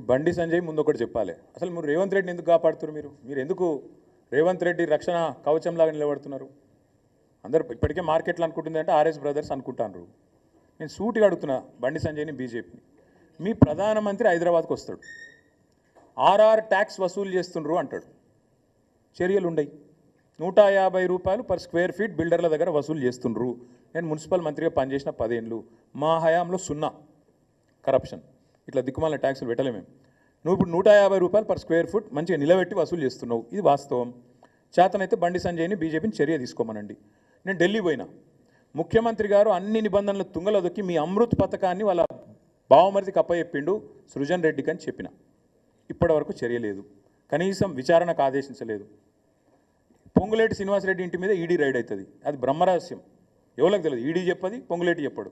బండి సంజయ్ ముందు ఒకటి చెప్పాలి. అసలు మీరు రేవంత్ రెడ్డిని ఎందుకు కాపాడుతున్నారు? మీరు ఎందుకు రేవంత్ రెడ్డి రక్షణ కవచంలాగా నిలబడుతున్నారు? అందరూ ఇప్పటికే మార్కెట్లో అనుకుంటుంది అంటే ఆర్ఎస్ బ్రదర్స్ అనుకుంటారు. నేను సూటిగా అడుగుతున్నా బండి సంజయ్ని, బీజేపీని. మీ ప్రధానమంత్రి హైదరాబాద్కు వస్తాడు, ఆర్ఆర్ ట్యాక్స్ వసూలు చేస్తుండ్రు అంటాడు. చర్యలు ఉండయి. 150 రూపాయలు పర్ స్క్వేర్ ఫీట్ బిల్డర్ల దగ్గర వసూలు చేస్తుండ్రు. నేను మున్సిపల్ మంత్రిగా పనిచేసిన 10 ఏళ్ళు, మా హయాంలో 0 కరప్షన్. ఇట్లా దిక్కుమాల ట్యాక్సులు పెట్టలేము మేము. నువ్వు ఇప్పుడు 150 రూపాయలు పర్ స్క్వేర్ ఫుట్ మంచిగా నిలబెట్టి వసూలు చేస్తున్నావు. ఇది వాస్తవం. చేతనైతే బండి సంజయ్ని, బీజేపీని చర్య తీసుకోమనండి. నేను ఢిల్లీ పోయినా, ముఖ్యమంత్రి గారు అన్ని నిబంధనలు తుంగలో దొక్కి మీ అమృత్ పథకాన్ని వాళ్ళ బావమరిదికి అప్పచెప్పిండు సృజన్ రెడ్డికి అని చెప్పిన. ఇప్పటి వరకు చర్య లేదు, కనీసం విచారణకు ఆదేశించలేదు. పొంగులేటి శ్రీనివాసరెడ్డి ఇంటి మీద ఈడీ రైడ్ అవుతుంది, అది బ్రహ్మరహస్యం, ఎవరికి తెలియదు. ఈడీ చెప్పది, పొంగులేటి చెప్పడు.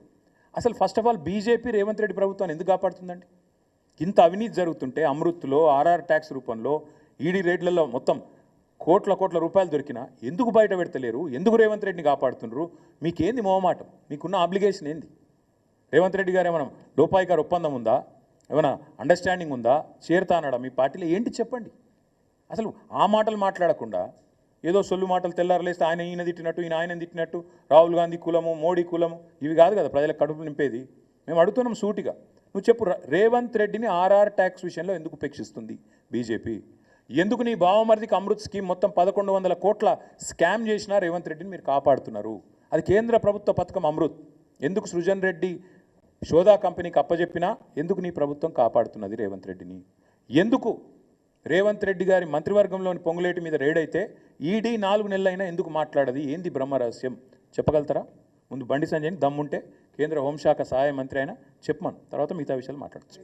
అసలు first of all BJP Revanth Reddy ప్రభుత్వాన్ని ఎందుకు కాపాడుతుందండి? ఇంత అవినీతి జరుగుతుంటే అమృత్లో, ఆర్ఆర్ ట్యాక్స్ రూపంలో, ఈడీ రేట్లలో మొత్తం కోట్ల రూపాయలు దొరికినా ఎందుకు బయట పెడతలేరు? ఎందుకు రేవంత్ రెడ్డిని కాపాడుతున్నారు? మీకేంది మొహమాటం? మీకున్న ఆబ్లిగేషన్ ఏంది? రేవంత్ రెడ్డి గారు ఏమైనా లోపాయికారు ఒప్పందం ఉందా? ఏమైనా అండర్స్టాండింగ్ ఉందా? చేరుతా అన్నాడా మీ పార్టీలో? ఏంటి చెప్పండి. అసలు ఆ మాటలు మాట్లాడకుండా ఏదో సొల్లు మాటలు తెల్లారలేస్తే ఆయన ఈయన తిట్టినట్టు, ఈయన ఆయన తిట్టినట్టు, రాహుల్ గాంధీ కులము, మోడీ కులము, ఇవి కాదు కదా ప్రజలకు కడుపు నింపేది. మేము అడుగుతున్నాం సూటిగా, నువ్వు చెప్పు, రేవంత్ రెడ్డిని ఆర్ఆర్ ట్యాక్స్ విషయంలో ఎందుకు ఉపేక్షిస్తుంది బీజేపీ? ఎందుకు నీ బావమరిదికి అమృత్ స్కీమ్ మొత్తం 1100 కోట్ల స్కామ్ చేసినా రేవంత్ రెడ్డిని మీరు కాపాడుతున్నారు? అది కేంద్ర ప్రభుత్వ పథకం అమృత్. ఎందుకు సృజన్ రెడ్డి షోదా కంపెనీకి అప్పచెప్పినా ఎందుకు నీ ప్రభుత్వం కాపాడుతున్నది రేవంత్ రెడ్డిని? ఎందుకు రేవంత్ రెడ్డి గారి మంత్రివర్గంలోని పొంగులేటి మీద రేడ్ అయితే ఈడీ 4 నెలలైనా ఎందుకు మాట్లాడది? ఏంది బ్రహ్మరహస్యం చెప్పగలుగుతారా? ముందు బండి సంజయ్ని దమ్ముంటే కేంద్ర హోంశాఖ సహాయ మంత్రి అయినా చెప్పమను, తర్వాత మిగతా విషయాలు మాట్లాడచ్చు.